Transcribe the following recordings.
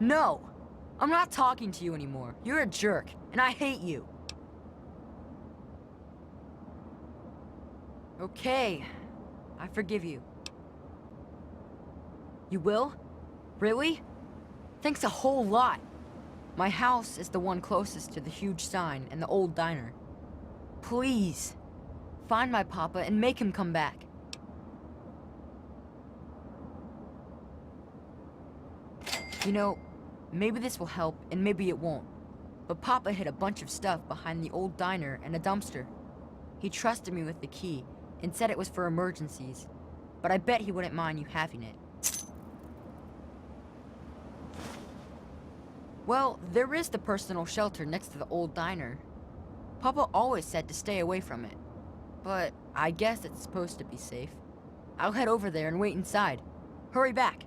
No! I'm not talking to you anymore. You're a jerk, and I hate you. Okay, I forgive you. You will? Really? Thanks a whole lot. My house is the one closest to the huge sign and the old diner. Please, find my papa and make him come back. You know, maybe this will help and maybe it won't. But Papa hid a bunch of stuff behind the old diner and a dumpster. He trusted me with the key and said it was for emergencies. But I bet he wouldn't mind you having it. Well, there is the personal shelter next to the old diner. Papa always said to stay away from it. But I guess it's supposed to be safe. I'll head over there and wait inside. Hurry back.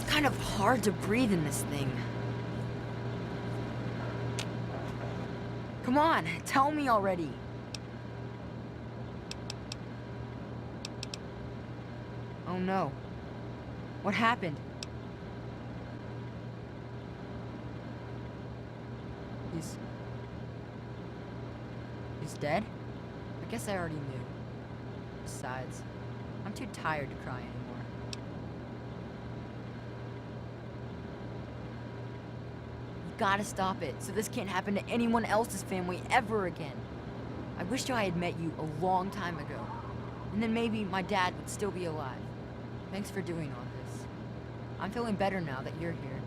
Kind of hard to breathe in this thing. Come on, tell me already. Oh no. What happened? He's dead? I guess I already knew. Besides, I'm too tired to cry anymore. Gotta stop it, so this can't happen to anyone else's family ever again. I wish I had met you a long time ago, and then maybe my dad would still be alive. Thanks for doing all this. I'm feeling better now that you're here.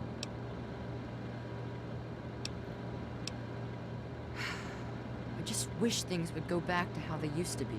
I just wish things would go back to how they used to be.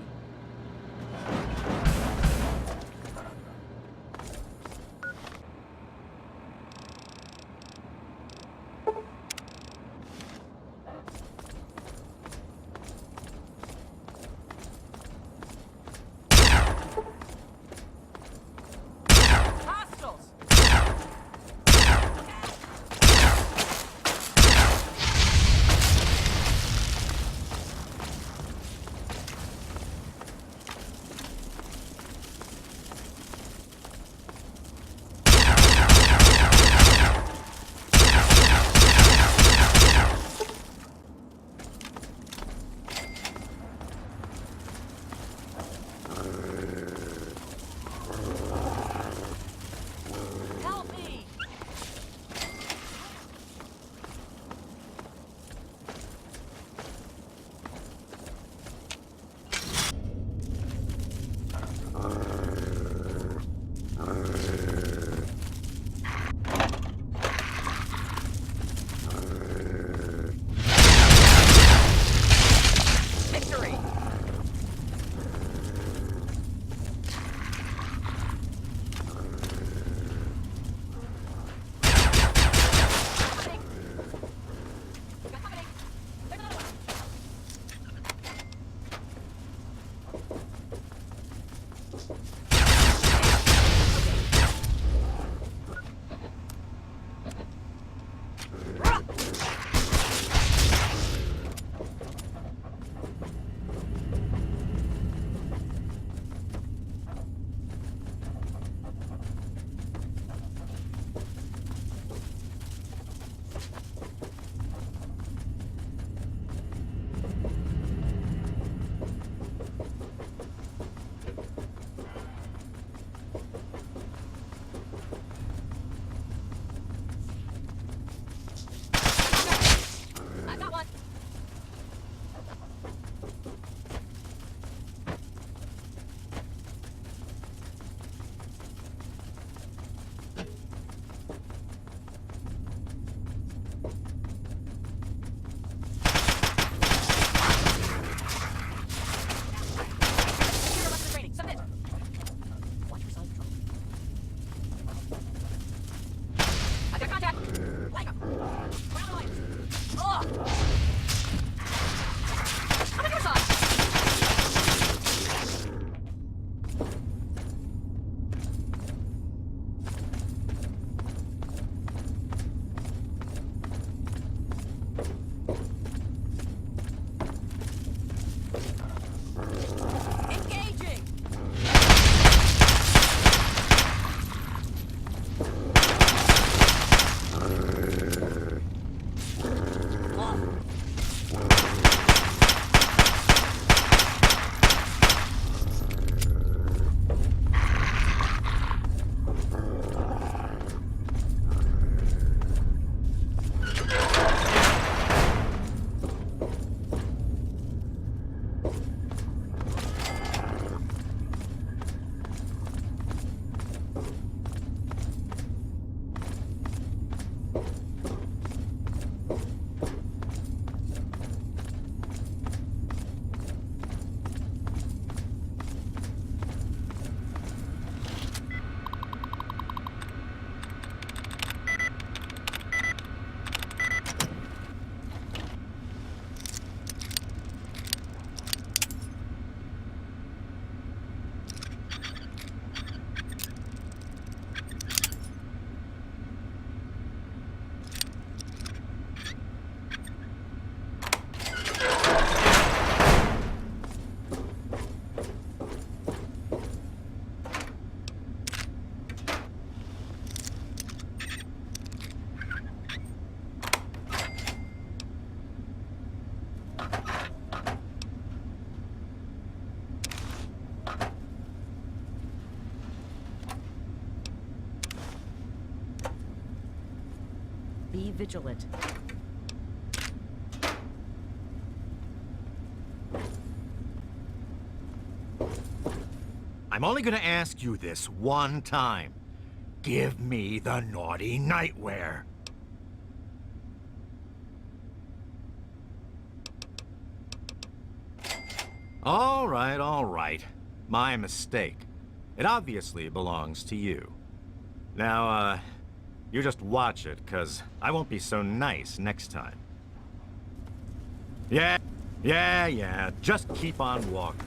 vigilant. I'm only gonna ask you this one time. Give me the naughty nightwear. All right. My mistake. It obviously belongs to you. Now, you just watch it, 'cause I won't be so nice next time. Yeah, just keep on walking.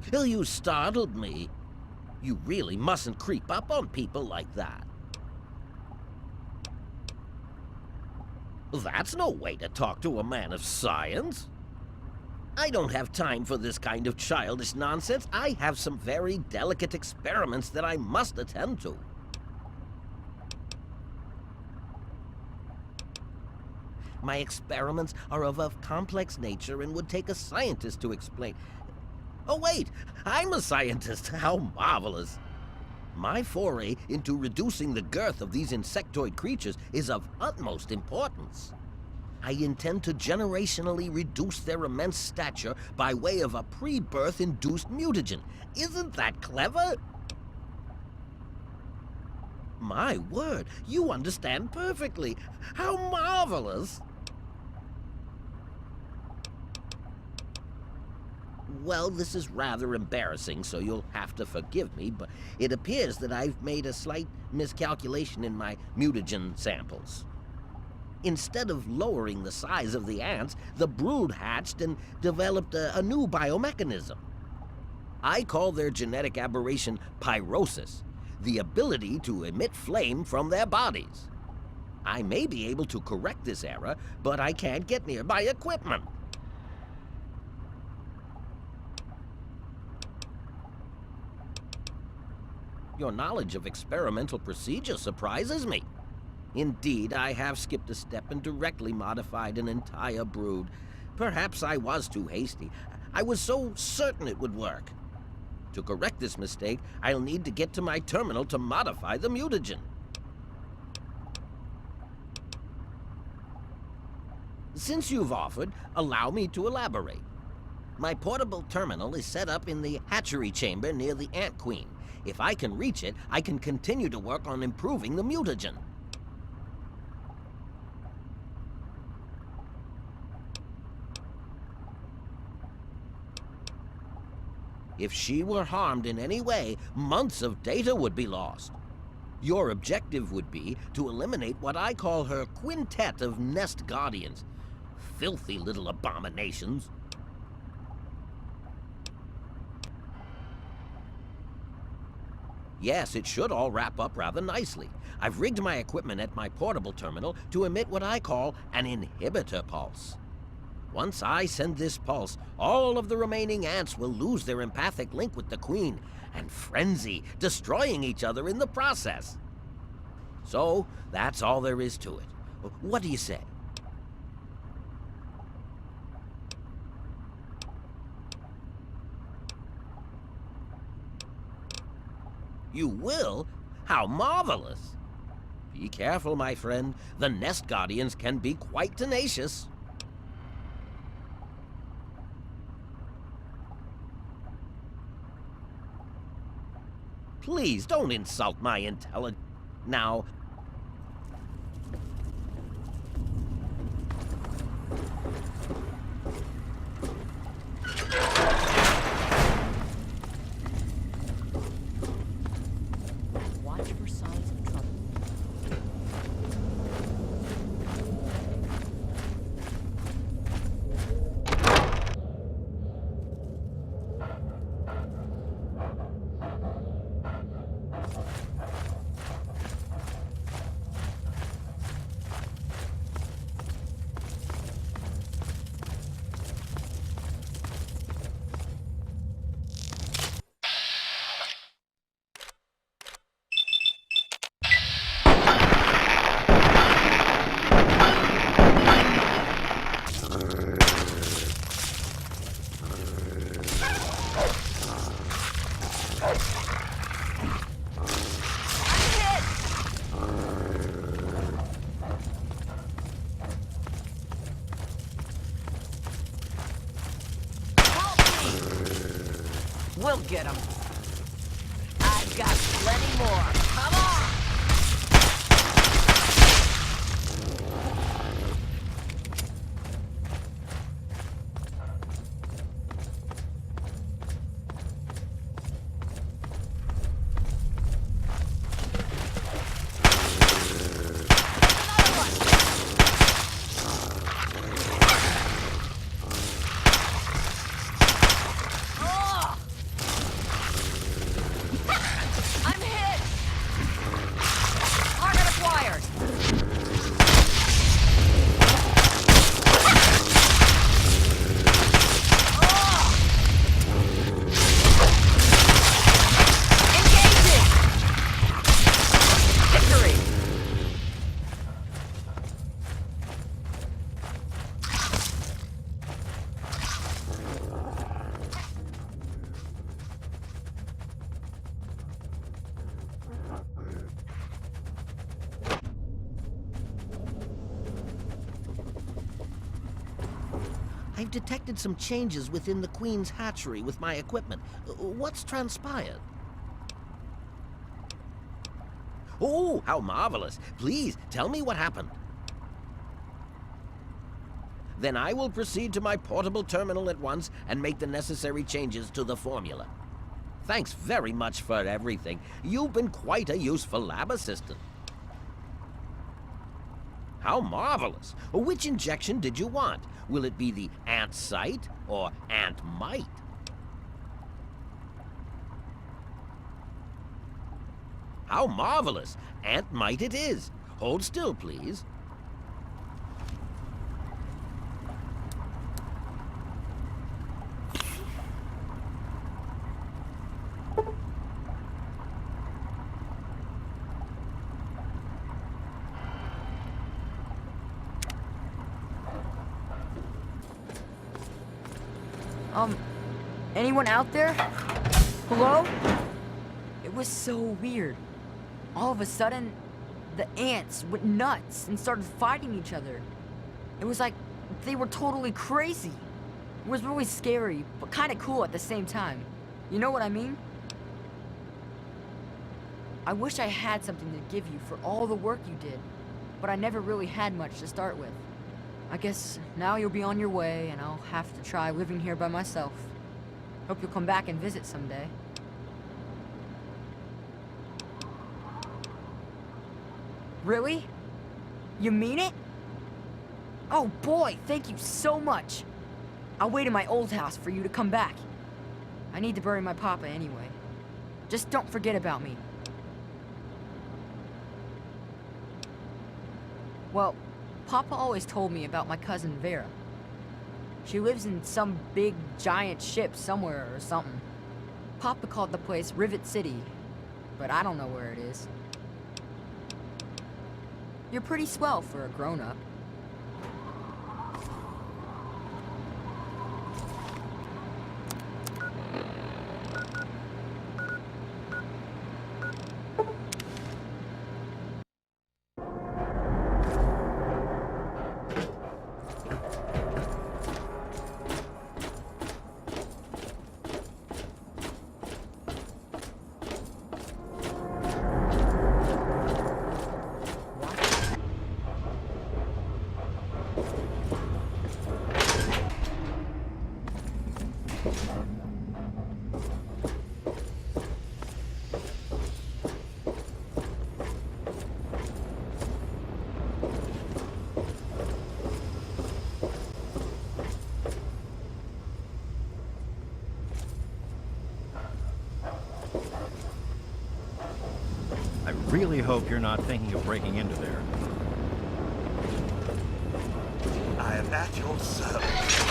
Till you startled me. You really mustn't creep up on people like that. That's no way to talk to a man of science. I don't have time for this kind of childish nonsense. I have some very delicate experiments that I must attend to. My experiments are of a complex nature and would take a scientist to explain. Oh wait, I'm a scientist. How marvelous. My foray into reducing the girth of these insectoid creatures is of utmost importance. I intend to generationally reduce their immense stature by way of a pre-birth induced mutagen. Isn't that clever? My word, you understand perfectly. How marvelous. Well, this is rather embarrassing, so you'll have to forgive me, but it appears that I've made a slight miscalculation in my mutagen samples. Instead of lowering the size of the ants, the brood hatched and developed a new biomechanism. I call their genetic aberration pyrosis, the ability to emit flame from their bodies. I may be able to correct this error, but I can't get near my equipment. Your knowledge of experimental procedure surprises me. Indeed, I have skipped a step and directly modified an entire brood. Perhaps I was too hasty. I was so certain it would work. To correct this mistake, I'll need to get to my terminal to modify the mutagen. Since you've offered, allow me to elaborate. My portable terminal is set up in the hatchery chamber near the Ant Queen. If I can reach it, I can continue to work on improving the mutagen. If she were harmed in any way, months of data would be lost. Your objective would be to eliminate what I call her quintet of nest guardians. Filthy little abominations. Yes, it should all wrap up rather nicely. I've rigged my equipment at my portable terminal to emit what I call an inhibitor pulse. Once I send this pulse, all of the remaining ants will lose their empathic link with the queen and frenzy, destroying each other in the process. So, that's all there is to it. What do you say? You will? How marvelous! Be careful, my friend. The nest guardians can be quite tenacious. Please don't insult my intelligence. Now, We'll get him. I've got plenty more. Come on! I've detected some changes within the Queen's hatchery with my equipment. What's transpired? Oh, how marvelous. Please, tell me what happened. Then I will proceed to my portable terminal at once and make the necessary changes to the formula. Thanks very much for everything. You've been quite a useful lab assistant. How marvelous! Which injection did you want? Will it be the ant site or ant mite? How marvelous! Ant mite it is. Hold still, please. Anyone out there? Hello? It was so weird. All of a sudden, the ants went nuts and started fighting each other. It was like they were totally crazy. It was really scary, but kind of cool at the same time. You know what I mean? I wish I had something to give you for all the work you did, but I never really had much to start with. I guess now you'll be on your way, and I'll have to try living here by myself. Hope you'll come back and visit someday. Really? You mean it? Oh boy, thank you so much. I'll wait in my old house for you to come back. I need to bury my papa anyway. Just don't forget about me. Well, Papa always told me about my cousin Vera. She lives in some big, giant ship somewhere or something. Papa called the place Rivet City, but I don't know where it is. You're pretty swell for a grown-up. I really hope you're not thinking of breaking into there. I am at your service.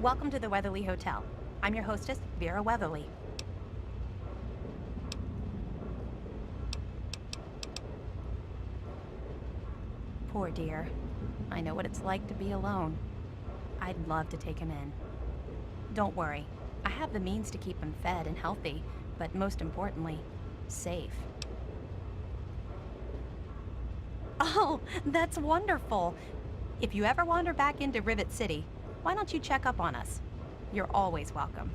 Welcome to the Weatherly Hotel. I'm your hostess, Vera Weatherly. Poor dear. I know what it's like to be alone. I'd love to take him in. Don't worry. I have the means to keep him fed and healthy, but most importantly, safe. Oh, that's wonderful. If you ever wander back into Rivet City, why don't you check up on us? You're always welcome.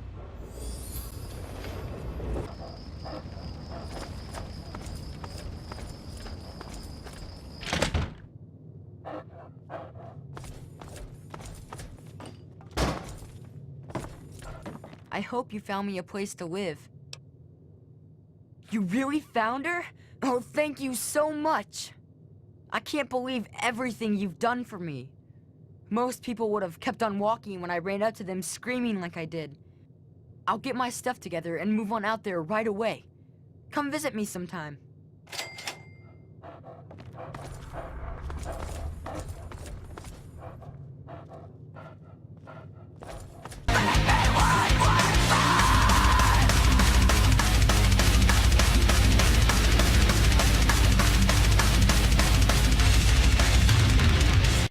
I hope you found me a place to live. You really found her? Oh, thank you so much. I can't believe everything you've done for me. Most people would have kept on walking when I ran up to them screaming like I did. I'll get my stuff together and move on out there right away. Come visit me sometime.